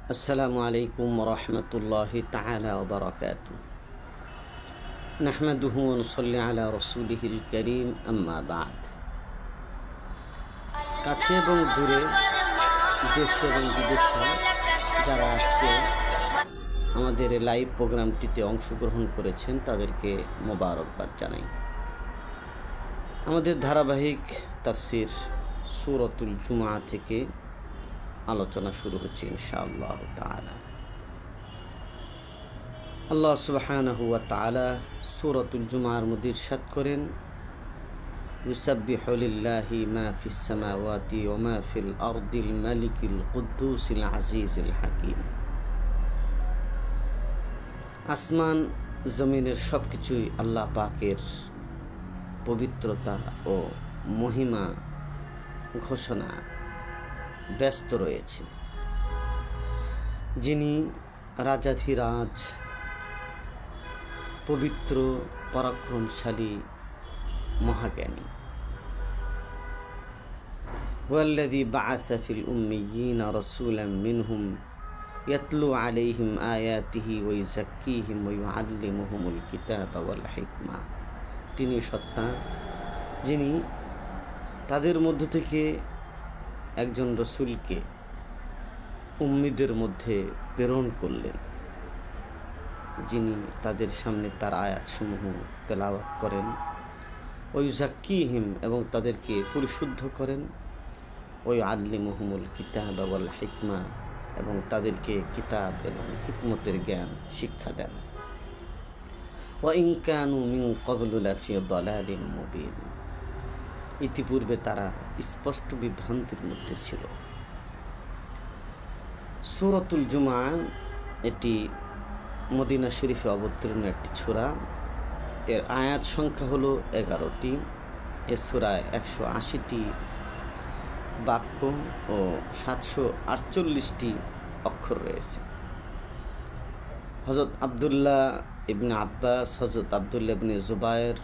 السلام عليكم ورحمة الله تعالى وبركاته. نحمده ونصلي على رسوله الكريم أما بعد. কাছে এবং দূরে, দেশে এবং বিদেশে যারা আজকে আমাদের লাইভ প্রোগ্রামটিতে অংশগ্রহণ করেছেন তাদেরকে মোবারকবাদ জানাই। আমাদের ধারাবাহিক তাফসির সূরাতুল জুমআ থেকে আলোচনা শুরু হচ্ছে ইনশাআল্লাহ তাআলা। আল্লাহ সুবহানাহু ওয়া তাআলা সূরাতুল জুমআর মধ্যে ইরশাদ করেন, ইউসাব্বিহু লিল্লাহি মা ফিস সামাওয়াতি ওয়া মা ফিল আরদিল মালিকিল কুদ্দুসিল আজিজিল হাকীম। আসমান জমিনের সব কিছুই আল্লাহ পাকের পবিত্রতা ও মহিমা ঘোষণা ব্যস্ত রয়েছে। যিনি রাজাধিরাজ, পবিত্র, পরাক্রমশালী, মহাজ্ঞানী। ওয়াল্লাযী বাআসা ফিল উম্মিয়্যিনা রাসূলাম মিনহুম ইয়াতলু আলাইহিম আয়াতিহি ওয়া ইউযাক্কিহিম ওয়া ইউআল্লিমুহুমুল কিতাবা ওয়াল হিকমা। তিনি সত্তা, যিনি তাদের মধ্য থেকে একজন রসুলকে উম্মীদের মধ্যে প্রেরণ করলেন, যিনি তাদের সামনে তার আয়াতসমূহ তেলাওয়াত করেন, ওই জাক্কিহিম এবং তাদেরকে পরিশুদ্ধ করেন, ওই আল্লিমুহুমুল কিতাব ওয়াল হিকমা এবং তাদেরকে কিতাব এবং হিকমতের জ্ঞান শিক্ষা দেন। ওয়া ইন কানু মিন ক্বাবলু লাফি দালালিন মুবিন। ইতিপূর্বে তারা স্পষ্ট বিভ্রান্তির মধ্যে ছিল। সূরাতুল জুমআ এটি মদিনা শরীফে অবতীর্ণ একটি সূরা। এর আয়াত সংখ্যা হলো 11টি। এ সূরায় 180টি বাক্য ও 748টি অক্ষর রয়েছে। হযরত আব্দুল্লাহ ইবনে আব্বাস, হযরত আব্দুল্লাহ ইবনে জুবায়ের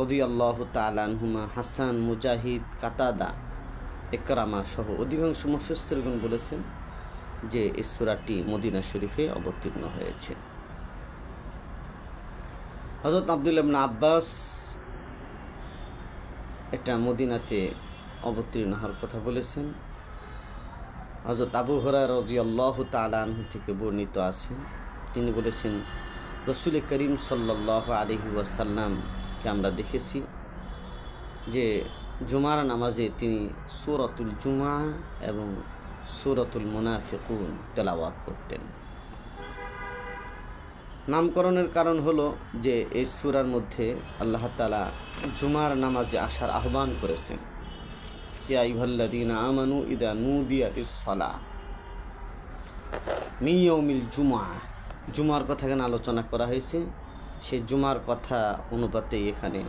রাদিয়াল্লাহু তাআলা আনহুমা, হাসান, মুজাহিদ, কাতাদা, ইকরামা সহ অধিকাংশ মুফাসসিরগণ বলেছেন যে এই সূরাটি মদিনা শরীফে অবতীর্ণ হয়েছে। হযরত আব্দুল্লাহ ইবনে আব্বাস এটা মদিনাতে অবতীর্ণ হওয়ার কথা বলেছেন। হযরত আবু হুরায়রা রাদিয়াল্লাহু তাআলা আনহু থেকে বর্ণিত আছে, তিনি বলেছেন, রাসূল করিম সাল্লাল্লাহু আলাইহি ওয়াসাল্লামকে আমরা দেখেছি যে জুমার নামাজে তিনি সূরাতুল জুমআ এবং সূরাতুল মুনাফিকুন তেলাওয়াত করতেন। নামকরণের কারণ হলো যে এই সূরার মধ্যে আল্লাহ তাআলা জুমার নামাজে আসার আহ্বান করেছেন। ইয়া আইয়ুহাল্লাযীনা আমানু ইযা নুদিয়া লিস-সালাহ মিন ইয়াউমিল জুমআ। জুমার কথা এখানে আলোচনা করা হয়েছে। সেই জুমার কথা অনুপাতে এখানে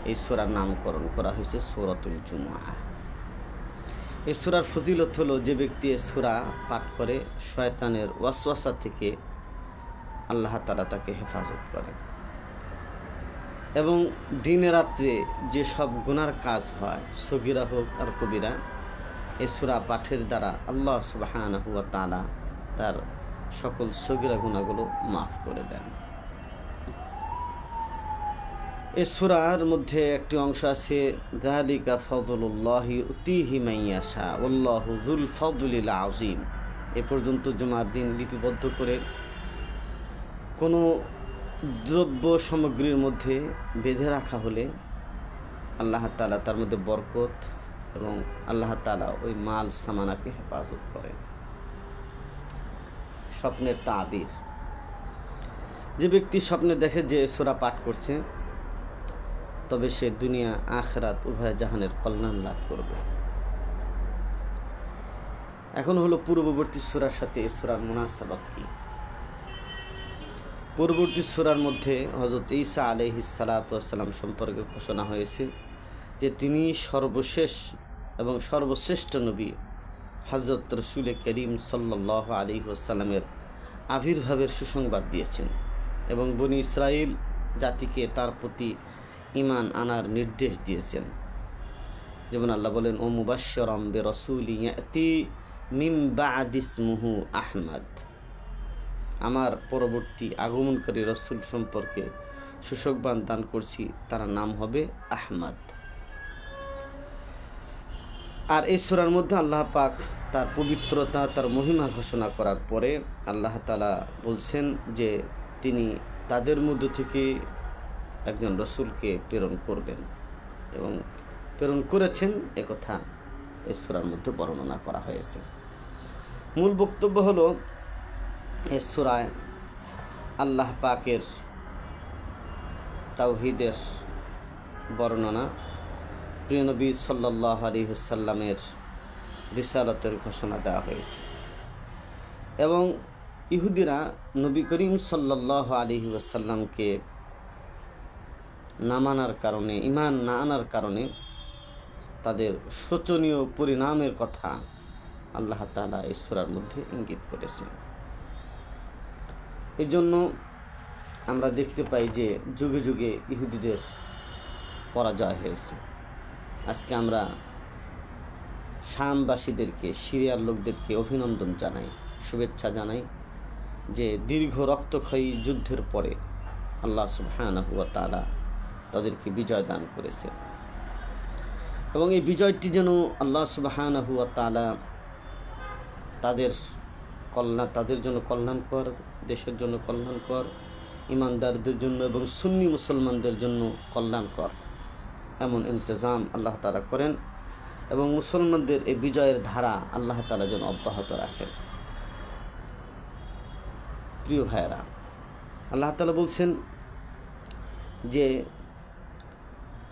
এই সূরার নামকরণ করা হয়েছে সূরাতুল জুমআ। এই সূরার ফজিলত হলো, যে ব্যক্তি এই সূরা পাঠ করে শয়তানের ওয়াসওয়াসা থেকে আল্লাহ তাআলা তাকে হেফাজত করেন এবং দিনে রাত্রে যে সব গুনার কাজ হয়, সগীরা হোক আর কবিরা, এই সূরা পাঠের দ্বারা আল্লাহ সুবহানাহু ওয়া তাআলা তার সকল সগীরা গুনাহগুলো মাফ করে দেন। এই সূরার মধ্যে একটি অংশ আছে, যালিকা ফাযলুল্লাহি ইউতিহি মান ইয়াশা ওয়াল্লাহু যুল ফাযলিল আযীম। এ পর্যন্ত জুমার দিন লিপিবদ্ধ করে কোনো দ্রব্য সামগ্রীর মধ্যে বেঁধে রাখা হলে আল্লাহ তাআলা তার মধ্যে বরকত এবং আল্লাহ তাআলা ওই মাল সামানাকে হেফাজত করেন। স্বপ্নের তাবির, যে ব্যক্তি স্বপ্নে দেখে যে সূরা পাঠ করছে, তবে সে দুনিয়া আখিরাত উভয় জাহানের কল্যাণ লাভ করবে। এখন হলো পূর্ববর্তী সূরার সাথে এই সূরার মুনাসাবাত কি। পূর্ববর্তী সূরার মধ্যে হযরত ঈসা আলাইহিস সালাতু ওয়াস সালাম সম্পর্কে ঘোষণা হয়েছে যে তিনি সর্বশেষ এবং সর্বশ্রেষ্ঠ নবী। হযরত রাসূল করিম সাল্লাল্লাহু আলাইহি ওয়াসাল্লামের আবির্ভাবের সুসংবাদ দিয়েছেন এবং বনি ইসরাইল জাতিকে তার প্রতি ঈমান আনার নির্দেশ দিয়েছেন। যেমন আল্লাহ বলেন, ও মুবাশশিরাম বিরাসূলিন ইয়াতি মিম বা'দি ইসমুহু আহমদ, আমার পরবর্তী আগমনকারী রসুল সম্পর্কে সুসংবাদ দান করছি, তার নাম হবে আহমদ। আর এই সূরার মধ্যে আল্লাহ পাক তার পবিত্রতা, তার মহিমা ঘোষণা করার পরে আল্লাহ তাআলা বলছেন যে তিনি তাদের মধ্য থেকে একজন রসুলকে প্রেরণ করবেন এবং প্রেরণ করেছেন, একথা এই সূরার মধ্যে বর্ণনা করা হয়েছে। মূল বক্তব্য হলো এই সূরায় আল্লাহ পাকের তাওহীদের বর্ণনা, প্রিয় নবী সাল্লাল্লাহু আলাইহি ওয়াসাল্লামের রিসালাতের ঘোষণা দেওয়া হয়েছে এবং ইহুদিরা নবী করিম সাল্লাল্লাহু আলাইহি ওয়াসাল্লামকে না মানার কারণে, ঈমান না আনার কারণে তাদের শোচনীয় পরিণামের কথা আল্লাহ তাআলা এই সূরার মধ্যে ইঙ্গিত করেছেন। এই জন্য আমরা দেখতে পাই যে যুগে যুগে ইহুদিদের পরাজয় হয়েছে। আজকে আমরা শামবাসীদেরকে, সিরিয়ার লোকদেরকে অভিনন্দন জানাই, শুভেচ্ছা জানাই যে দীর্ঘ রক্তক্ষয়ী যুদ্ধের পরে আল্লাহ সুবহানাহু ওয়া তাআলা তাদেরকে বিজয় দান করেছে এবং এই বিজয়টি যেন আল্লাহ সুবহানাহু ওয়া তাআলা তাদের জন্য কল্যাণকর, দেশের জন্য কল্যাণকর, ইমানদারদের জন্য এবং সুন্নি মুসলমানদের জন্য কল্যাণকর এমন ইন্তজাম আল্লাহ তাআলা করেন এবং মুসলমানদের এই বিজয়ের ধারা আল্লাহ তাআলা যেন অব্যাহত রাখেন। প্রিয় ভাইয়েরা, আল্লাহ তাআলা বলছেন যে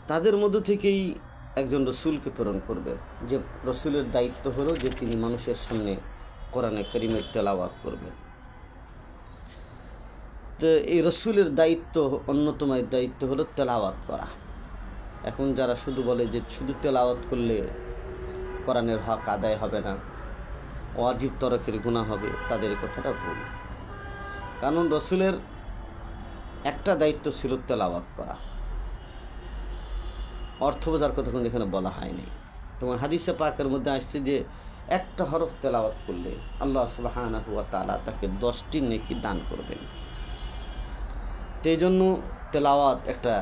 তাদের মধ্য থেকেই একজন রসুলকে প্রেরণ করবেন, যে রসুলের দায়িত্ব হলো যে তিনি মানুষের সামনে কোরআনে কারীমের তেলাওয়াত করবেন। তো এই রসুলের দায়িত্ব, অন্যতম দায়িত্ব হলো তেলাওয়াত করা। এখন যারা শুধু বলে যে শুধু তেলাওয়াত করলে কোরআনের হক আদায় হবে না, ওয়াজিব তরকের গুনাহ হবে, তাদের কথাটা ভুল। কারণ রসুলের একটা দায়িত্ব ছিল তেলাওয়াত করা, অর্থ বোঝার কথা কিন্তু এখানে বলা হয়নি। তোমার হাদিসে পাকের মধ্যে আসছে যে একটা হরফ তেলাওয়াত করলে আল্লাহ সুবহানাহু ওয়া তাআলা তাকে 10টি নেকি দান করবেন। তো এই জন্য তেলাওয়াত একটা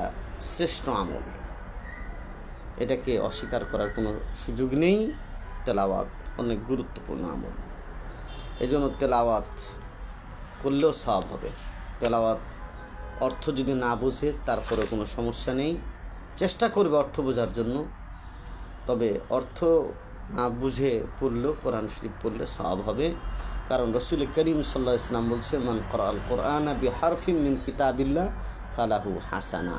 শ্রেষ্ঠ আমল, এটাকে অস্বীকার করার কোনো সুযোগ নেই। তেলাওয়াত অনেক গুরুত্বপূর্ণ আমল, এই জন্য তেলাওয়াত করলেও সওয়াব হবে। তেলাওয়াত অর্থ যদি না বুঝে তারপরে কোনো সমস্যা নেই, চেষ্টা করবে অর্থ বোঝার জন্য, তবে অর্থ না বুঝে পড়লেও কোরআন শরীফ পড়লে সওয়াব হবে। কারণ রাসূল করিম সাল্লাল্লাহু আলাইহি ওয়াসাল্লাম বলছেন, মান ক্বরাআল কুরআনা বিহারফিন মিন কিতাবিল্লাহ ফালাহু হাসানা,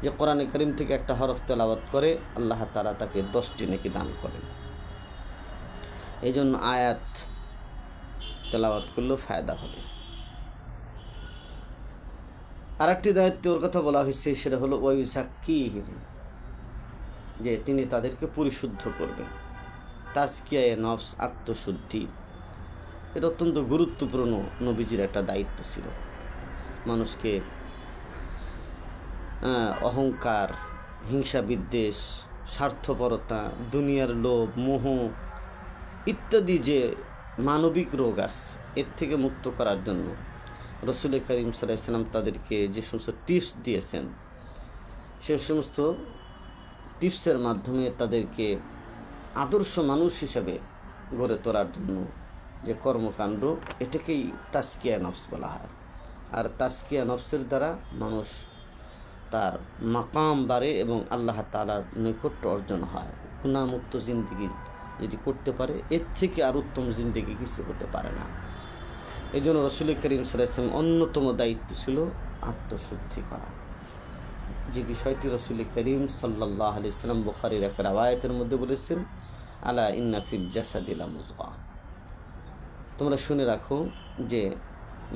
যে কোরআনে কারীম থেকে একটা হরফ তেলাওয়াত করে আল্লাহ তাআলা তাকে 10টি নেকি দান করেন। এই জন্য আয়াত তেলাওয়াত করলেও ফায়দা হবে। আর একটি দায়িত্বের কথা বলা হয়েছে, সেটা হলো ওয়ায়ুযাক্কিহিম, যে তিনি তাদেরকে পরিশুদ্ধ করবেন। তাজকিয়ায়ে নফস, আত্মশুদ্ধি, এটা অত্যন্ত গুরুত্বপূর্ণ নবীজির একটা দায়িত্ব ছিল। মানুষকে অহংকার, হিংসা বিদ্বেষ, স্বার্থপরতা, দুনিয়ার লোভ, মোহ ইত্যাদি যে মানবিক রোগ আছে, এর থেকে মুক্ত করার জন্য রাসূল করিম সাল্লাল্লাহু আলাইহি ওয়াসাল্লাম তাদেরকে যে সমস্ত টিপস দিয়েছেন, সে সমস্ত টিপসের মাধ্যমে তাদেরকে আদর্শ মানুষ হিসাবে গড়ে তোলার জন্য যে কর্মকাণ্ড, এটাকেই তাজকিয়া নফস বলা হয়। আর তাজকিয়া নফসের দ্বারা মানুষ তার মাকাম বাড়ে এবং আল্লাহ তাআলার নৈকট্য অর্জন হয়। গুনাহমুক্ত জিন্দেগি যদি করতে পারে, এর থেকে আর উত্তম জিন্দেগি কিছু হতে পারে না। এই জন্য রাসূল করিম সাল্লাল্লাহু আলাইহি ওয়াসাল্লাম অন্যতম দায়িত্ব ছিল আত্মশুদ্ধি করা, যে বিষয়টি রাসূল করিম সাল্লাল্লাহু আলাইহি ওয়াসাল্লাম বুখারীর এক রওয়ায়াতের মধ্যে বলেছেন, আলা ইন্না ফিল জাসাদি লামুযগা, তোমরা শুনে রাখো যে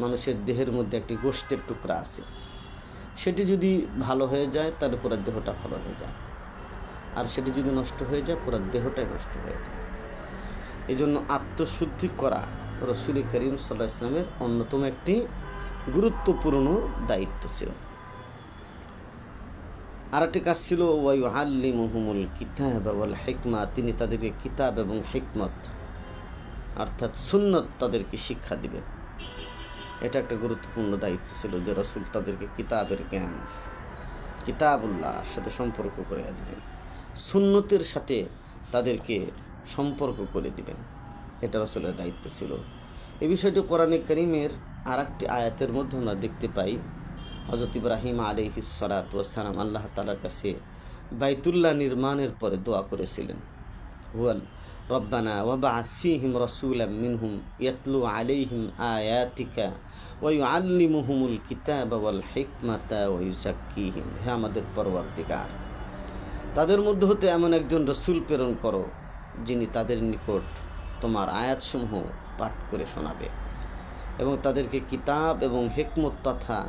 মানুষের দেহের মধ্যে একটি গোশতের টুকরা আছে, সেটি যদি ভালো হয়ে যায় তাহলে পুরো দেহটা ভালো হয়ে যায়, আর সেটি যদি নষ্ট হয়ে যায় পুরো দেহটাই নষ্ট হয়ে যায়। এই জন্য আত্মশুদ্ধি করা রাসূল করিম সাল্লাল্লাহু আলাইহি ওয়াসাল্লামের অন্যতম একটি গুরুত্বপূর্ণ দায়িত্ব ছিল। আর একটি কাজ ছিল ওয়ায়ুআল্লিমুহুমুল কিতাব ওয়াল হিকমা, তিনি তাদেরকে কিতাব এবং হিকমত অর্থাৎ সুন্নত তাদেরকে শিক্ষা দিবেন। এটা একটা গুরুত্বপূর্ণ দায়িত্ব ছিল যে রসুল তাদেরকে কিতাবের জ্ঞান, কিতাবুল্লাহর সাথে সম্পর্ক করে দিবেন, সুন্নতের সাথে তাদেরকে সম্পর্ক করে দিবেন। এটা রসুলের দায়িত্ব ছিল। এই বিষয়টি কোরআনে কারীমের আর একটি আয়াতের মধ্যে আমরা দেখতে পাই। হযরত ইব্রাহিম আলাইহিস সালাতু ওয়াস সালাম আল্লাহ তাআলার কাছে বাইতুল্লাহ নির্মাণের পরে দোয়া করেছিলেন, হুয়াল রব্বানা ওয়াবআস ফীহিম রাসূলাম মিনহুম ইয়াতলু আলাইহিম আয়াতিকা ওয়া ইউআল্লিমুহুমুল কিতাবা ওয়াল হিকমাতা ওয়া ইউযাক্কিহিম। হে আমাদের পরওয়ারদিগার, তাদের মধ্যে হতে এমন একজন রসুল প্রেরণ করো যিনি তাদের নিকট তোমার আয়াতসমূহ পাঠ করে শোনাবে এবং তাদেরকে কিতাব এবং হিকমত তথা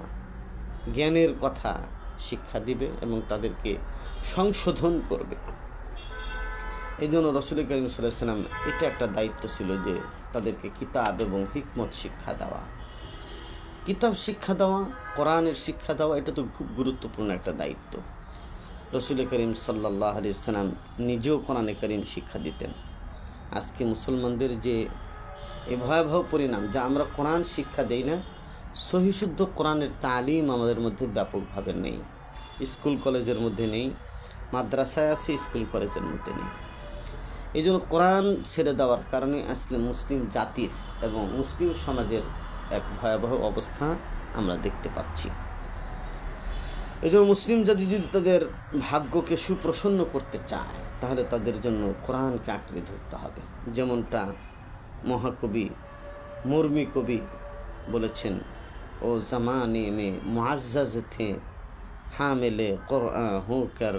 জ্ঞানের কথা শিক্ষা দিবে এবং তাদেরকে সংশোধন করবে। এই জন্য রসুল করিম সাল্লাল্লাহু আলাইহি ওয়াসাল্লাম এটা একটা দায়িত্ব ছিল যে তাদেরকে কিতাব এবং হিকমত শিক্ষা দেওয়া। কিতাব শিক্ষা দেওয়া, কোরআনের শিক্ষা দেওয়া, এটা তো খুব গুরুত্বপূর্ণ একটা দায়িত্ব। রসুল করিম সাল্লাল্লাহু আলাইহি ওয়াসাল্লাম নিজেও কোরআনে কারীম শিক্ষা দিতেন। আজকে মুসলমানদের যে এই ভয়াবহ পরিণাম, যা আমরা কোরআন শিক্ষা দেই না, সহিশুদ্ধ কোরআনের তালিম আমাদের মধ্যে ব্যাপকভাবে নেই। স্কুল কলেজের মধ্যে নেই, মাদ্রাসায় আছে, স্কুল কলেজের মধ্যে নেই। এই জন্য কোরআন ছেড়ে দেওয়ার কারণে আসলে মুসলিম জাতির এবং মুসলিম সমাজের এক ভয়াবহ অবস্থা আমরা দেখতে পাচ্ছি। এই জন্য মুসলিম জাতি যদি তাদের ভাগ্যকে সুপ্রসন্ন করতে চায় তাহলে তাদের জন্য কোরআনকে আঁকড়ে ধরতে হবে। যেমনটা মহাকবি মুরমি কবি বলেছেন, ও জামানে মে মুআজ্জাজ থে হামিলে কুরআন হোকর,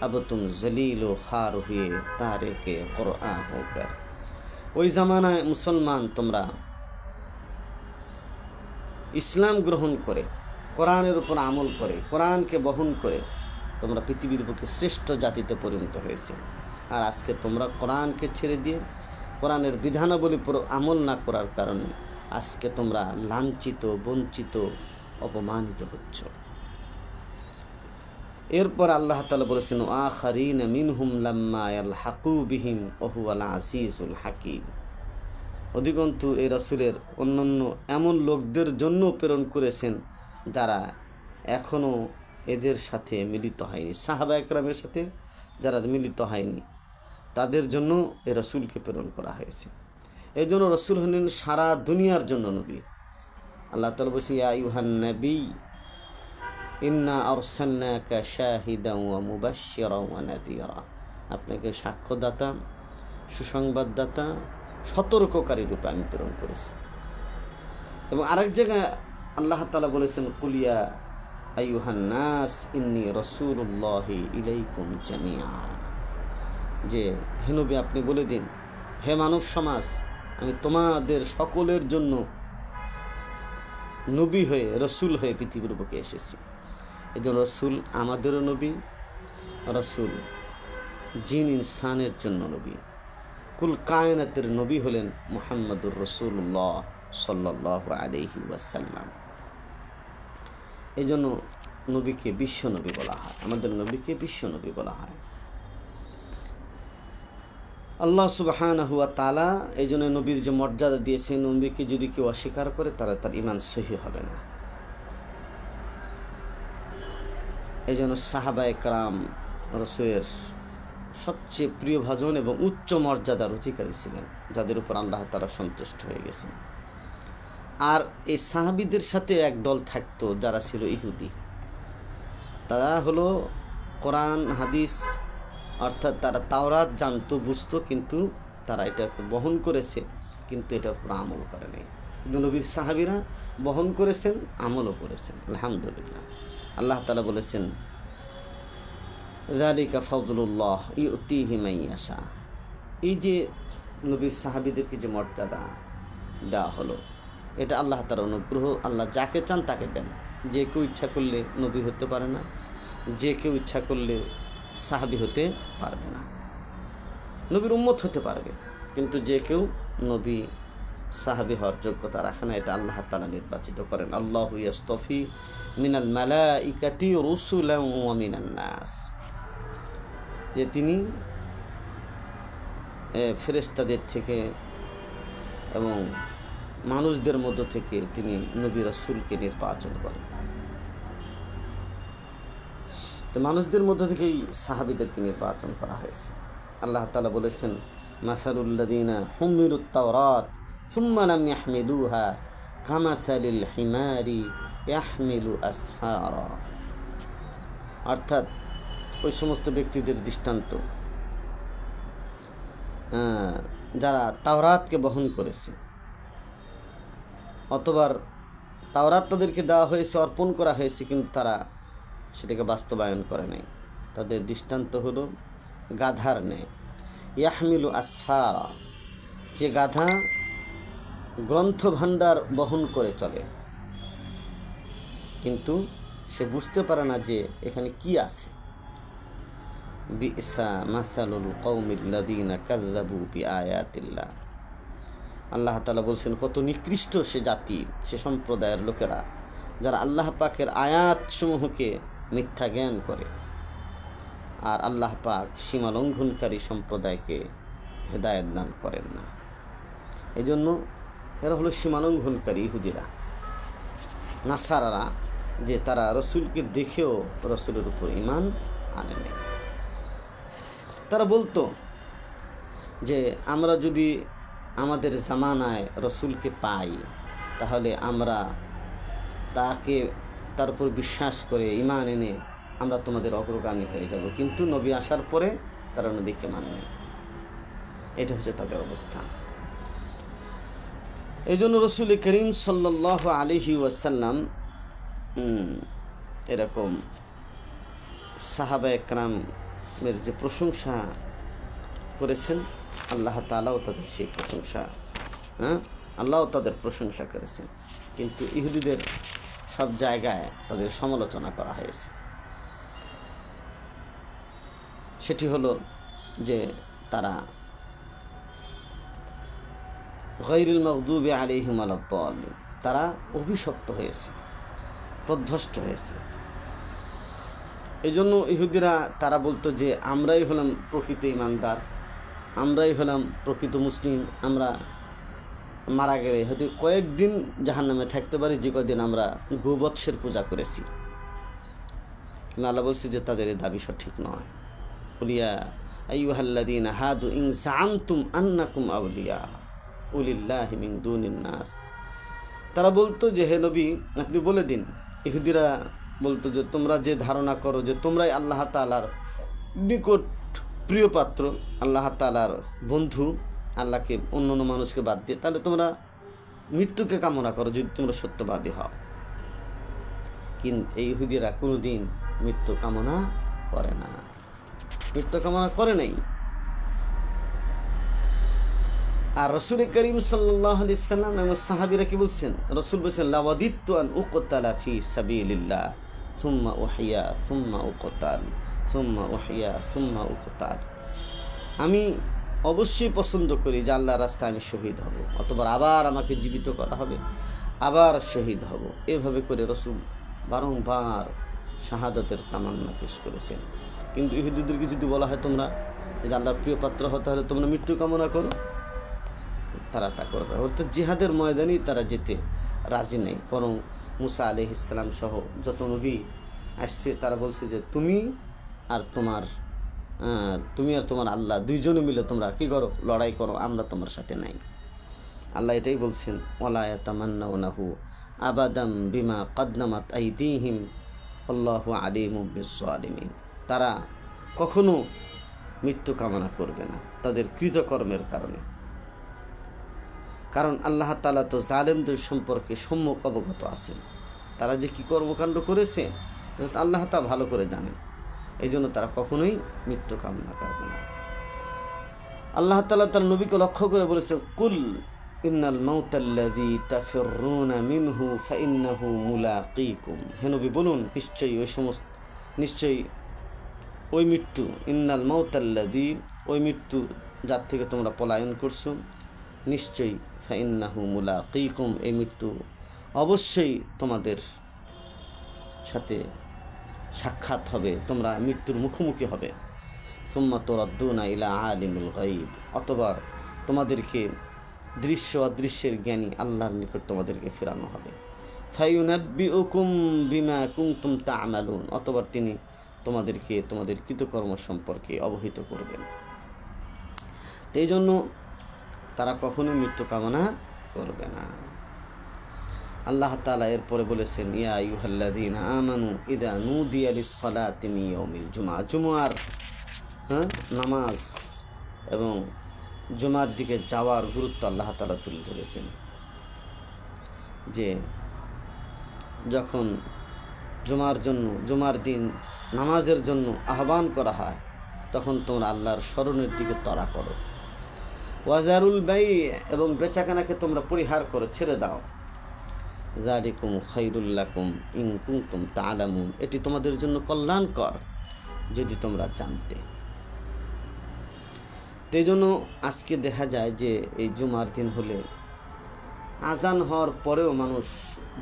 अब तुम जलील व खार हुए तारे के कुरआन होकर। ওই জামানায় মুসলমান তোমরা ইসলাম গ্রহণ করে, কোরআনের উপর আমল করে, কোরআনকে বহন করে তোমরা পৃথিবীর বুকে শ্রেষ্ঠ জাতিতে পরিণত হয়েছে। আর আজকে তোমরা কোরআনকে ছেড়ে দিয়ে কোরআনের বিধানাবলী পুরো আমল না করার কারণে আজকে তোমরা লাঞ্ছিত, বঞ্চিত, অপমানিত হচ্ছ। এরপর আল্লাহ তাআলা বলেছেন, আখারিন মিনহুম লাম্মা ইয়ালহাকু বিহিম ওয়া হুয়াল আজিজুল হাকিম। অধিকন্তু এই রাসূলের অন্যান্য এমন লোকদের জন্য প্রেরণ করেছেন যারা এখনও এদের সাথে মিলিত হয়নি, সাহাবা একরামের সাথে যারা মিলিত হয়নি, তাদের জন্য এই রাসূলকে প্রেরণ করা হয়েছে। এই জন্য রাসূল হলেন সারা দুনিয়ার জন্য নবী। আল্লাহ তাআলা বলেছেন, ইয়া আইয়ুহান নবী ইন্না আরসালনাকা শাহিদান ওয়া মুবাশশিরান ওয়া নাযীরা। আপনাকে সাক্ষ্যদাতা, সুসংবাদদাতা, সতর্ককারী রূপে আমি প্রেরণ করেছি। এবং আরেক জায়গায় আল্লাহ তাআলা বলেছেন, কুল ইয়া আইয়ুহান নাস ইন্নী রাসূলুল্লাহি ইলাইকুম জামিআ। যে হে নবী, আপনি বলে দিন, হে মানব সমাজ, আমি তোমাদের সকলের জন্য নবী হয়ে, রসুল হয়ে পৃথিবীর বুকে এসেছি। এই জন্য রসুল আমাদেরও নবী, রসুল জিন ইনসানের জন্য নবী। কুল কায়নাতের নবী হলেন মুহাম্মদুর রাসূলুল্লাহ সাল্লাল্লাহু আলাইহি ওয়াসাল্লাম। এই জন্য নবীকে বিশ্ব নবী বলা হয়, আমাদের নবীকে বিশ্ব নবী বলা হয়। আল্লাহ সুবহানাহু ওয়া তাআলা এই জন্য নবীর যে মর্যাদা দিয়েছেন, নবীকে যদি কেউ অস্বীকার করে তারা তার ঈমান সহি হবে না। এই জন্য সাহাবায়ে কেরাম রাসূলের সবচেয়ে প্রিয়ভাজন এবং উচ্চ মর্যাদার অধিকারী ছিলেন, যাদের উপর আল্লাহ তাআলা সন্তুষ্ট হয়ে গেছেন। আর এই সাহাবীদের সাথে এক দল থাকতো যারা ছিল ইহুদি। তারা হলো কোরআন হাদিস, অর্থাৎ তারা তাওরাত জানতো, বুঝতো, কিন্তু তারা এটাকে বহন করেছে, কিন্তু এটার উপর আমল করে নাই। কিন্তু নবীর সাহাবীরা বহন করেছেন, আমলও করেছেন, আলহামদুলিল্লাহ। আল্লাহ তাআলা বলেছেন, যালিকা ফাজলুল্লাহ ইউতিহি মান ইয়াশা। এই যে নবীর সাহাবীদেরকে যে মর্যাদা দেওয়া হলো, এটা আল্লাহ তাআলার অনুগ্রহ। আল্লাহ যাকে চান তাকে দেন। যে কেউ ইচ্ছা করলে নবী হতে পারে না, যে কেউ ইচ্ছা করলে সাহাবী হতে পারবে না। নবীর উম্মত হতে পারবে, কিন্তু যে কেউ নবী সাহাবী হওয়ার যোগ্যতা রাখে না। এটা আল্লাহ তাআলা নির্বাচিত করেন। আল্লাহু ইয়াসতাফি মিনাল মালাইকাতি রুসুলান ওয়া মিনান নাস। যে তিনি ফেরেশতাদের থেকে এবং মানুষদের মধ্য থেকে তিনি নবী রাসূলকে নির্বাচন করেন। তো মানুষদের মধ্য থেকেই সাহাবীদেরকে নির্বাচন করা হয়েছে। আল্লাহ তাআলা বলেছেন, মাসালুল্লাযীনা হুমিলুত তাওরাত সুম্মা লাম ইয়াহমিলুহা কামাসালিল হিমারি ইয়াহমিলু আসফারা। অর্থাৎ ওই সমস্ত ব্যক্তিদের দৃষ্টান্ত যারা তাওরাতকে বহন করেছে, অতবার তাওরাত তাদেরকে দেওয়া হয়েছে, অর্পণ করা হয়েছে, কিন্তু তারা সেটাকে বাস্তবায়ন করে নাই। তাদের দৃষ্টান্ত হলো গাধার ন্যায়। ইয়াহমিলু আসফারা, যে গাধা গ্রন্থ ভাণ্ডার বহন করে চলে, কিন্তু সে বুঝতে পারে না যে এখানে কি আছে। বিসা মাসালুল কওমিল্লাযীনা কাযযাবু বিআয়াতিল্লাহ। আল্লাহ তাআলা বলছেন, কত নিকৃষ্ট সে জাতি, সে সম্প্রদায়ের লোকেরা যারা আল্লাহ পাকের আয়াতসমূহকে মিথ্যা জ্ঞান করে, আর আল্লাহ পাক সীমা লঙ্ঘনকারী সম্প্রদায়কে হেদায়েত দান করেন না। এই জন্য এরা হলো সীমা লঙ্ঘনকারী ইহুদিরা, নাসারারা, যে তারা রসুলকে দেখেও রসুলের উপর ঈমান আনে নাই। তারা বলতো যে আমরা যদি আমাদের জামানায় রসুলকে পাই, তাহলে আমরা তার উপর বিশ্বাস করে ঈমান এনে আমরা তোমাদের অগ্রগামী হয়ে যাব, কিন্তু নবী আসার পরে তারা নবীকে মানে নেই। এটা হচ্ছে তাদের অবস্থান। এই জন্য রসুল করিম সাল্লাল্লাহু আলাইহি ওয়াসাল্লাম এরকম সাহাবায়ে কেরামের যে প্রশংসা করেছেন, আল্লাহ তাআলাও তাদের সেই প্রশংসা আল্লাহও তাদের প্রশংসা করেছেন। কিন্তু ইহুদিদের সব জায়গায় তাদের সমালোচনা করা হয়েছে। সেটি হলো যে তারা গায়রুল মাগদুবি আলাইহিম ওয়ালাদ-দাল্লিন, তারা অভিশপ্ত হয়েছে, পথভ্রষ্ট হয়েছে। এই জন্য ইহুদিরা তারা বলতো যে আমরাই হলাম প্রকৃত ইমানদার, আমরাই হলাম প্রকৃত মুসলিম, আমরা মারা গেলে হয়তো কয়েকদিন জাহান্নামে থাকতে পারি, যে কয়েকদিন আমরা গোবৎসের পূজা করেছি। কিন্তু আল্লাহ বলছে যে তাদের এই দাবি সঠিক নয়। উলিয়া আইয়ুহাল্লাযীনা হাদু ইন যাআমতুম আন্নাকুম আউলিয়া উলিল্লাহি মিন দুনিন নাস। তারা বলতো যে হে নবী, আপনি বলে দিন। ইহুদিরা বলতো যে তোমরা যে ধারণা করো যে তোমরাই আল্লাহ তাআলার নিকট প্রিয় পাত্র, আল্লাহ তাআলার বন্ধু, আল্লাহকে অন্য অন্য মানুষকে বাদ দিয়ে, তাহলে তোমরা মৃত্যুকে কামনা করো যদি তোমরা সত্যবাদী হও। কিন্তু এই ইহুদিরা কোনো দিন মৃত্যু কামনা করে না, মৃত্যু কামনা করে নাই। আর রসুল করিম সাল্লাল্লাহু আলাইহি সাল্লাম এবং সাহাবীরা কি বলছেন? রসুল বলছেন, লাওয়াদিত্তু আন উকতালা ফি সাবিলিল্লাহ সুম্মা উহিয়া সুম্মা উকতাল সুম্মা উহিয়া সুম্মা উকতাল। আমি অবশ্যই পছন্দ করি যে আল্লাহর রাস্তায় আমি শহীদ হব, অথবা আবার আমাকে জীবিত করা হবে, আবার শহীদ হব। এভাবে করে রসুল বারংবার শাহাদাতের তামান্না পেশ করেছেন। কিন্তু ইহুদিদেরকে যদি বলা হয় তোমরা যে আল্লাহর প্রিয় পাত্র হতে হলে তোমরা মৃত্যু কামনা করো, তারা তা করবে। অর্থাৎ জিহাদের ময়দানেই তারা যেতে রাজি নেই। বরং মুসা আলাইহিস সালাম সহ যত নবী আসছে তারা বলছে যে তুমি আর তোমার আল্লাহ দুইজনে মিলে তোমরা কি করো, লড়াই করো, আমরা তোমার সাথে নাই। আল্লাহ এটাই বলছেন, ওয়ালা ইয়াতামান্নাউনাহু আবাদাম বিমা কদ্দামাত আইদিহিম আল্লাহু আলিমুম বিজ-জালিমিন। তারা কখনো মৃত্যু কামনা করবে না তাদের কৃতকর্মের কারণে, কারণ আল্লাহ তাআলা তো জালেমদের সম্পর্কে সম্যক অবগত আছেন। তারা যে কী কর্মকাণ্ড করেছে আল্লাহ তাআলা ভালো করে জানেন। এই জন্য তারা কখনোই মৃত্যু কামনা করবে না। আল্লাহ তাআলা তার নবীকে লক্ষ্য করে বলেছেন, কুল ইন্নাল মাউতাল্লাযী তাফিররুনা মিনহু ফাইন্নাহু মুলাকীকুম। হে নবী বলুন, নিশ্চয়ই ওই মৃত্যু, ইন্নাল মাউতাল্লাযী, ওই মৃত্যু যার থেকে তোমরা পলায়ন করছো, নিশ্চয়ই ফাইন্নাহু মুলাকীকুম, এই মৃত্যু অবশ্যই তোমাদের সাথে সাক্ষাৎ হবে, তোমরা মৃত্যুর মুখোমুখি হবে। সুম্মা তুরাদ্দুনা ইলা আলিমুল গায়ব, অতঃপর তোমাদেরকে দৃশ্য অদৃশ্যের জ্ঞানী আল্লাহর নিকট তোমাদেরকে ফেরানো হবে। ফায়ুনাব্বিউকুম বিমা কুনতুম তা'মালুন, অথবা তিনি তোমাদেরকে তোমাদের কৃতকর্ম সম্পর্কে অবহিত করবেন। তো এই জন্য তারা কখনোই মৃত্যু কামনা করবে না। আল্লাহ তাআলা এরপরে বলেছেন, ইয়া আইয়ুহাল্লাযীনা আমানু ইযা নুদিয়া লিস-সালাতি মিন ইয়াউমিল জুমআ, জুমার নামাজ এবং জুমার দিকে যাওয়ার গুরুত্ব আল্লাহ তাআলা তুলে ধরেছেন। যে যখন জুমার দিন নামাজের জন্য আহ্বান করা হয়, তখন তোমরা আল্লাহর স্মরণের দিকে তরা করো। ওয়াজারুল বাই, এবং বেচাকেনাকে তোমরা পরিহার করো, ছেড়ে দাও। যালিকুম খায়রুল লাকুম ইন কুনতুম তা'লামুন, এটি তোমাদের জন্য কল্যাণকর যদি তোমরা জানতে। এই জন্য আজকে দেখা যায় যে এই জুমার দিন হলে আজান হওয়ার পরেও মানুষ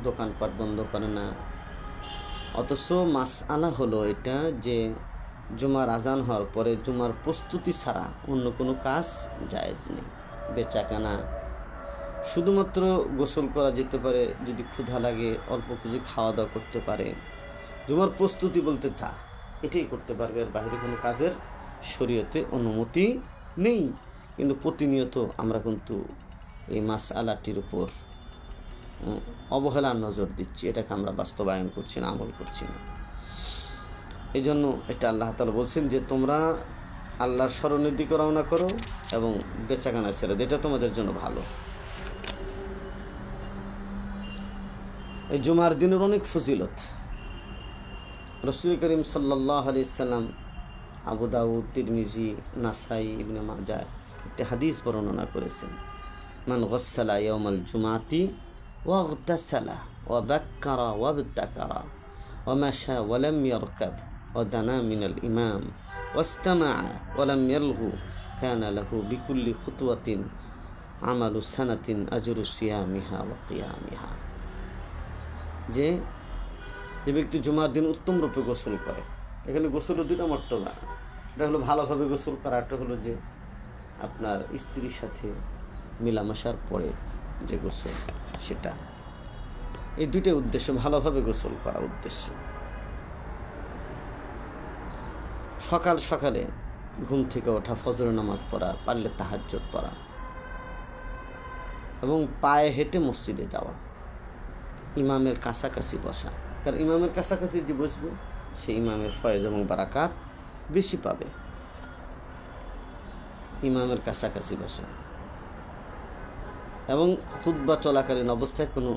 দোকানপাট বন্ধ করে না। অথচ মাসআলা হলো এটা যে জুমার আজান হওয়ার পরে জুমার প্রস্তুতি ছাড়া অন্য কোনো কাজ জায়েজ নেই। বেচাকেনা, শুধুমাত্র গোসল করা যেতে পারে, যদি ক্ষুধা লাগে অল্প কিছু খাওয়া দাওয়া করতে পারে। জুমার প্রস্তুতি বলতে চা, এটাই করতে পারবে, এর বাইরে কোনো কাজের শরীয়তে অনুমতি নেই। কিন্তু প্রতিনিয়ত আমরা কিন্তু এই মাসআলাটির উপর অবহেলার নজর দিচ্ছি, এটাকে আমরা বাস্তবায়ন করছি না, আমল করছি না। এই জন্য এটা আল্লাহ তাআলা বলছেন যে তোমরা আল্লাহর স্মরণের দিকে রওনা করো এবং বেচাকেনা ছেড়ে দাও, এটা তোমাদের জন্য ভালো। এই জুমার দিনের অনেক ফজিলত। রাসূল করিম সাল্লাল্লাহু আলাইহি সাল্লাম আবু দাউদ, তিরমিজি, নাসাই, ইবনে মাজাহ একটা হাদিস বর্ণনা করেছেন, মান গাসসালা ইয়াউমাল জুমাতি ওয়াগতাসালা ওয়া বাক্কারা ওয়াবতাকারা ওয়া মাশা ওয়া লাম ইয়ারকাব ওয়া দানা মিনাল ইমাম ওয়াস্তামাআ ওয়া লাম ইয়ালগু কানা লাহু বিকুল্লি খুতওয়াতিন আমালু সানাতিন আজরু সিয়ামিহা ওয়া কিয়ামিহা। যে ব্যক্তি জুমার দিন উত্তম রূপে গোসল করে, এখানে গোসলের দুটো মর্তবা, এটা হলো ভালোভাবে গোসল করা, একটা হলো যে আপনার স্ত্রীর সাথে মিলামেশার পরে যে গোসল, সেটা। এই দুইটাই উদ্দেশ্য, ভালোভাবে গোসল করা উদ্দেশ্য। সকাল সকালে ঘুম থেকে ওঠা, ফজরের নামাজ পড়া, পারলে তাহাজ্জুদ পড়া এবং পায়ে হেঁটে মসজিদে যাওয়া, ইমামের কাছাকাছি বসা। কারণ ইমামের কাছাকাছি যে বসবে সে ইমামের ফয়েজ এবং বারাকাত বেশি পাবে। ইমামের কাছাকাছি বসা এবং খুতবা চলাকালীন অবস্থায় কোনো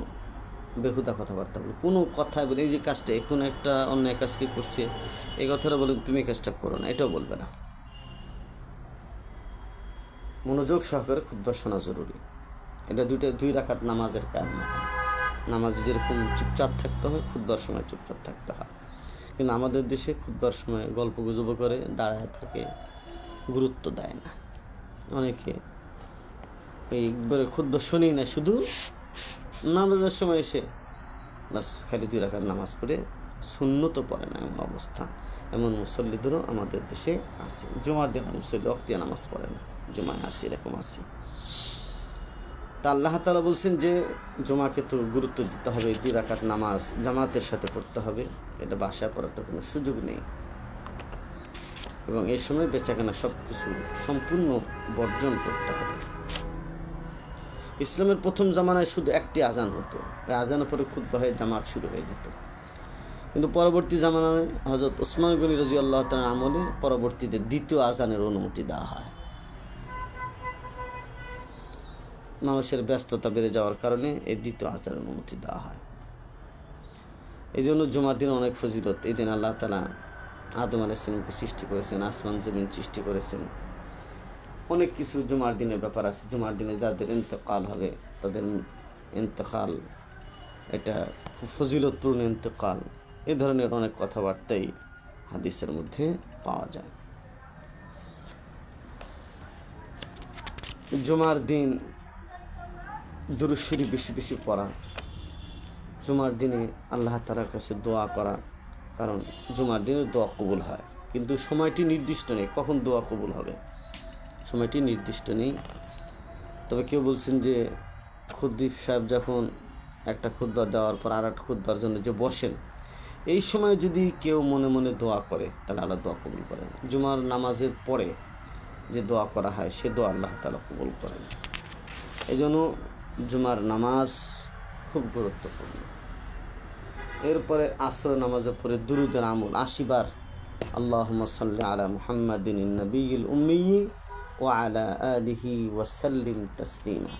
বেহুদা কথাবার্তা বলে, কোনো কথায় বলে এই যে কাজটা, কোনো একটা অন্যায় কাজকে করছে এই কথাটা বলেন তুমি কাজটা করো না, এটাও বলবে না। মনোযোগ সহকারে খুতবা শোনা জরুরি। এটা দুই রাকাত নামাজের কাজ না। নামাজে যেরকম চুপচাপ থাকতে হয়, খুতবার সময় চুপচাপ থাকতে হয়। কিন্তু আমাদের দেশে খুতবার সময় গল্প গুজব করে, দাঁড়ায় থাকে, গুরুত্ব দেয় না। অনেকে এইবারে খুতবা শুনেই না, শুধু নামাজের সময় এসে বাস খালি 2 রাকাত নামাজ পড়ে সুন্নত পড়ে না, এমন অবস্থা। এমন মুসল্লিদেরও আমাদের দেশে আছে। জুমার দিন মুসল্লি ওয়াক্তিয়া নামাজ পড়ে না, জুমায় আসে, এরকম আছে। তা আল্লাহ তাআলা বলছেন যে জুমাকে তো গুরুত্ব দিতে হবে, 2 রাকাত নামাজ জামাতের সাথে পড়তে হবে, এটা বাসায় পড়ার তো কোনো সুযোগ নেই। এবং এই সময় বেচাকেনা সব কিছু সম্পূর্ণ বর্জন করতে হবে। ইসলামের প্রথম জামানায় শুধু একটি আজান হতো, এই আজানের পরে খুতবা হয়ে জামাত শুরু হয়ে যেত। কিন্তু পরবর্তী জামানায় হযরত ওসমান গনি রাদিয়াল্লাহু তাআলার আমলে পরবর্তীতে দ্বিতীয় আজানের অনুমতি দেওয়া হয়। মানুষের ব্যস্ততা বেড়ে যাওয়ার কারণে এই দ্বিতীয় আজানের অনুমতি দেওয়া হয়। এই জন্য জুমার দিন অনেক ফজিলত। এই দিন আল্লাহ তাআলা আদম আলাইহিস সালামকে সৃষ্টি করেছেন, আসমান জমিন সৃষ্টি করেছেন। অনেক কিছু জুমার দিনের ব্যাপার আছে। জুমার দিনে যাদের ইন্তেকাল হবে তাদের ইন্তেকাল, এটা খুব ফজিলতপূর্ণ ইন্তেকাল, এ ধরনের অনেক কথাবার্তাই হাদিসের মধ্যে পাওয়া যায়। জুমার দিন দুরূদ শরীফ বেশি বেশি পড়া, জুমার দিনে আল্লাহ তাআলার কাছে দোয়া করা, কারণ জুমার দিনে দোয়া কবুল হয়। কিন্তু সময়টি নির্দিষ্ট নেই, কখন দোয়া কবুল হবে সময়টি নির্দিষ্ট নেই। তবে কেউ বলছেন যে খতিব সাহেব যখন একটা খুতবা দেওয়ার পর আর একটা খুতবার জন্য যে বসেন, এই সময় যদি কেউ মনে মনে দোয়া করে তাহলে আল্লাহ দোয়া কবুল করেন। জুমার নামাজের পরে যে দোয়া করা হয় সে দোয়া আল্লাহ তাআলা কবুল করেন। এই জন্য জুমার নামাজ খুব গুরুত্বপূর্ণ। এরপরে আসর নামাজের পরে দুরুদের আমল ৮০ বার আল্লাহুম্মা সাল্লি আলা মুহাম্মাদিন নবিয়্যিল উম্মি ওয়া আলা আলিহি ওয়া সাল্লিম তাসলিমা।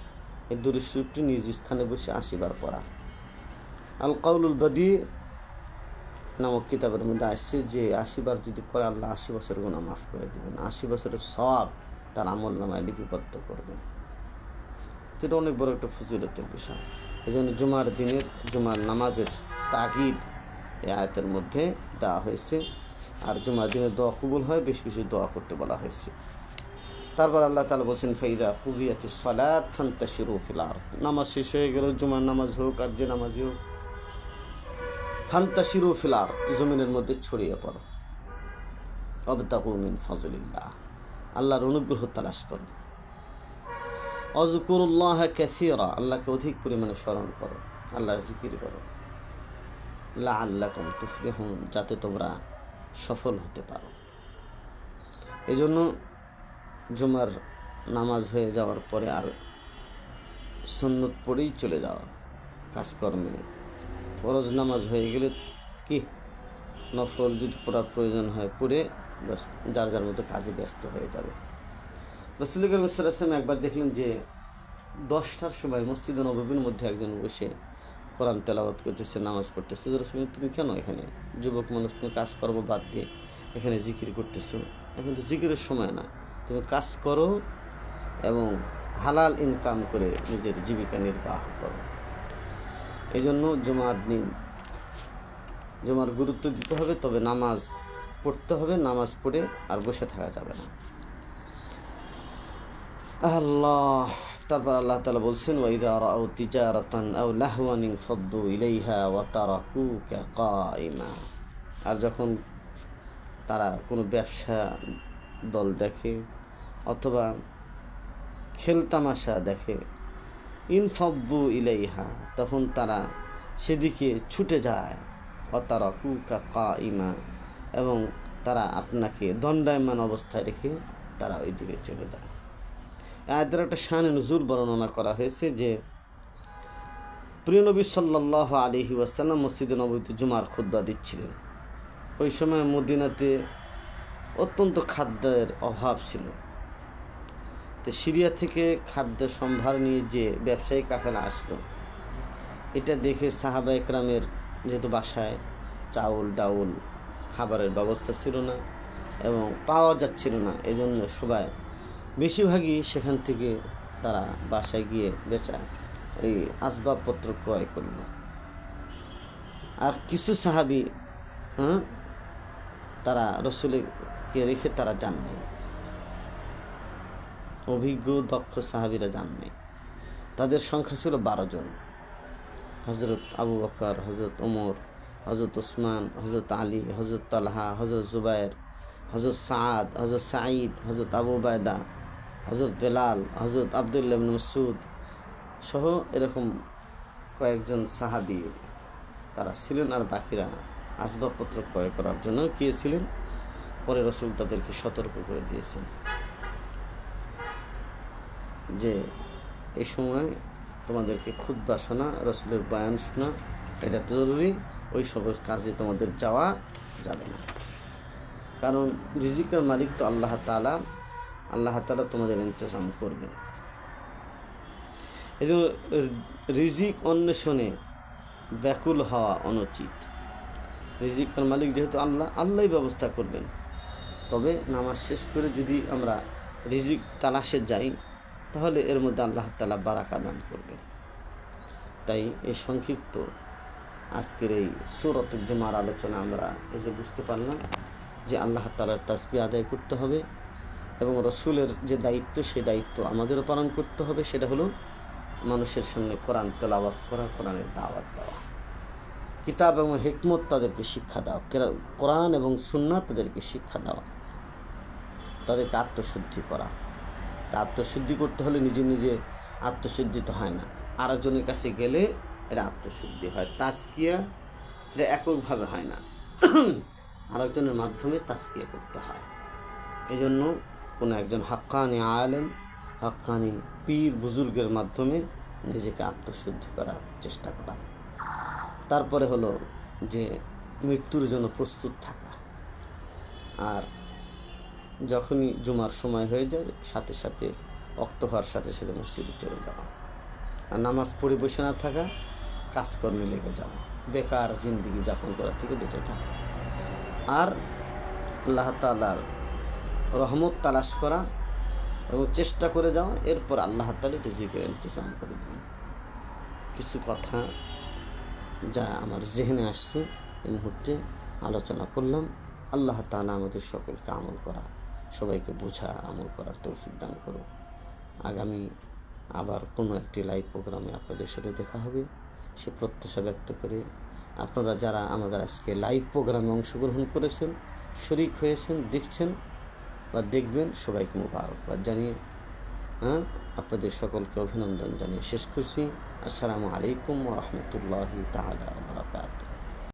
এই দুরূদ শরীফটি নিজ স্থানে বসে ৮০ বার পড়া। আল কাউলুল বাদী নামক কিতাবের মধ্যে আসছে যে ৮০ বার যদি পড়ে আল্লাহ ৮০ বছর গুনাহ মাফ করে দেবেন, ৮০ বছরের সওয়াব তার আমল নামায় লিপিবদ্ধ করবেন। এটা অনেক বড় একটা ফজিলতের বিষয়। এই জন্য জুমার দিনের জুমার নামাজের তাগিদ এই আয়াতের মধ্যে দেওয়া হয়েছে। আর জুমার দিনে দোয়া কবুল হয়, বেশি বেশি দোয়া করতে বলা হয়েছে। তারপর আল্লাহ তাআলা বলছেন ফাইদা কুদিয়াতিস সালাত ফান্তাশিরু ফিল আরদ। নামাজ শেষ হয়ে গেল, জুমার নামাজ হোক আর যে নামাজই হোক, ফান্তাশিরু ফিল আরদ, জমিনের মধ্যে ছড়িয়ে পড়ো। ওয়াবতাগু মিন ফাজলিল্লাহ, আল্লাহর অনুগ্রহ তালাশ করো। ওয়াজকুরুল্লাহ কাসীরা, আল্লাহকে অধিক পরিমাণে স্মরণ করো, আল্লাহর জিকির করো। লাআল্লাকুম তুফলিহুন, যাতে তোমরা সফল হতে পারো। এই জন্য জুমার নামাজ হয়ে যাওয়ার পরে আর সুন্নত পড়েই চলে যাওয়া কাজকর্মে। ফরজ নামাজ হয়ে গেলে কি নফল যদি পড়ার প্রয়োজন হয় পড়ে ব্যাস যার যার মতো কাজে ব্যস্ত হয়ে যাবে। রাসূল করিম সাল্লাল্লাহু আলাইহি ওয়াসাল্লাম একবার দেখলেন যে 10টার সময় মসজিদে নববীর মধ্যে একজন বসে কোরআন তেলাওয়াত করতেছে, নামাজ পড়তেছে। রাসূল, তুমি কেন এখানে, যুবক মানুষ, তুমি কাজকর্ম বাদ দিয়ে এখানে জিকির করতেছো? এখন তো জিকিরের সময় না, তুমি কাজ করো এবং হালাল ইনকাম করে নিজের জীবিকা নির্বাহ করো। এই জন্য জুমার দিন জুমার গুরুত্ব দিতে হবে, তবে নামাজ পড়তে হবে। নামাজ পড়ে আর বসে থাকা যাবে না। তারপর আল্লাহ তাআলা বলছেন ওয়াইদা রাআউ তিজারাতান আও লাহওয়ান ফাদ্দু ইলাইহা ওয়া তারাকুকা কাইমা। আর যখন তারা কোনো ব্যবসা দল দেখে অথবা খেলতামাশা দেখে, ইনফাদ্দু ইলাইহা, তখন তারা সেদিকে ছুটে যায়। ওয়া তারাকুকা কাইমা, এবং তারা আপনাকে দণ্ডায়মান অবস্থায় রেখে তারা ওই দিকে চলে যায়। আয়াতের একটা শানে নুজুল বর্ণনা করা হয়েছে যে প্রিয় নবী সাল্লাল্লাহু আলাইহি ওয়াসাল্লাম মসজিদে নববীতে জুমার খুতবা দিচ্ছিলেন। ওই সময় মদিনাতে অত্যন্ত খাদ্যের অভাব ছিল। তো সিরিয়া থেকে খাদ্য সম্ভার নিয়ে যে ব্যবসায়ী কাফেলা আসলো, এটা দেখে সাহাবা একরামের যেহেতু বাসায় চাউল ডাউল খাবারের ব্যবস্থা ছিল না এবং পাওয়া যাচ্ছিল না, এই জন্য সবাই বেশিরভাগই সেখান থেকে তারা বাসায় গিয়ে বেচা এই আসবাবপত্র ক্রয় করল। আর কিছু সাহাবি তারা রসুলকে রেখে তারা যান নাই, অভিজ্ঞ দক্ষ সাহাবিরা যান নাই। তাদের সংখ্যা ছিল 12 জন। হজরত আবু বকর, হজরত ওমর, হজরত ওসমান, হজরত আলী, হজরত তালহা, হজরত জুবায়ের, হজরত সাআদ, হজরত সাঈদ, হজরত আবু উবায়দা, হজরত বেলাল, হজরত আবদুল্লাহ ইবনে মাসউদ সহ এরকম কয়েকজন সাহাবী তারা ছিলেন। আর বাকিরা আসবাবপত্র ক্রয় করার জন্য গিয়েছিলেন। পরে রসুল তাদেরকে সতর্ক করে দিয়েছেন যে এই সময় তোমাদেরকে খুতবা শোনা, রসুলের বয়ান শোনা এটা জরুরি, ওই সব কাজে তোমাদের যাওয়া যাবে না। কারণ রিজিকের মালিক তো আল্লাহ তাআলা তোমাদের ইন্তজাম করবেন। এই জন্য রিজিক অন্বেষণে ব্যাকুল হওয়া অনুচিত। রিজিকের মালিক যেহেতু আল্লাহই ব্যবস্থা করবেন। তবে নামাজ শেষ করে যদি আমরা রিজিক তালাশে যাই তাহলে এর মধ্যে আল্লাহ তাআলা বারাকা দান করবেন। তাই এই সংক্ষিপ্ত আজকের এই সূরাতুল জুমার আলোচনা আমরা এই যে বুঝতে পারলাম যে আল্লাহ তাআলার তাসবিহ আদায় করতে হবে এবং রসুলের যে দায়িত্ব সেই দায়িত্ব আমাদেরও পালন করতে হবে। সেটা হলো মানুষের সামনে কোরআন তেলাওয়াত করা, কোরআনের দাওয়াত দেওয়া, কিতাব এবং হিকমত তাদেরকে শিক্ষা দেওয়া, কোরআন এবং সুন্নাত তাদেরকে শিক্ষা দেওয়া, তাদেরকে আত্মশুদ্ধি করা, তা আত্মশুদ্ধি করতে হলে নিজে নিজে আত্মশুদ্ধি তো হয় না, আরেকজনের কাছে গেলে এটা আত্মশুদ্ধি হয়। তাজকিয়া এটা এককভাবে হয় না, আরেকজনের মাধ্যমে তাজকিয়া করতে হয়। এই জন্য কোনো একজন হাক্কানি আলেম, হাক্কানি পীর বুজুর্গের মাধ্যমে নিজেকে আত্মশুদ্ধি করার চেষ্টা করা। তারপরে হলো যে মৃত্যুর জন্য প্রস্তুত থাকা, আর যখনই জুমার সময় হয়ে যায় সাথে সাথে ওয়াক্ত হওয়ার সাথে সাথে মসজিদে চলে যাওয়া, আর নামাজ পড়ে বসে না থাকা, কাজকর্মে লেগে যাওয়া, বেকার জিন্দিগি যাপন করার থেকে বেঁচে থাকা, আর আল্লাহ তাআলার রহমত তালাশ করা এবং চেষ্টা করে যাওয়া। এরপর আল্লাহ তাআলা রিজিকের ইন্তজাম করে দেবেন। কিছু কথা যা আমার জেহেনে আসছে এই মুহূর্তে আলোচনা করলাম। আল্লাহ তাআলা আমাদের সকলকে আমল করা, সবাইকে বোঝা, আমল করার তৌফিক দান করো। আগামী আবার কোনো একটি লাইভ প্রোগ্রামে আপনাদের সাথে দেখা হবে সে প্রত্যাশা ব্যক্ত করে, আপনারা যারা আমাদের আজকে লাইভ প্রোগ্রামে অংশগ্রহণ করেছেন, শরিক হয়েছেন, দেখছেন বা দেখবেন, সবাইকে মুবারকবাদ জানিয়ে আপনাদের সকলকে অভিনন্দন জানিয়ে শেষ করছি। আসসালামু আলাইকুম ওয়া রাহমাতুল্লাহি তাআলা।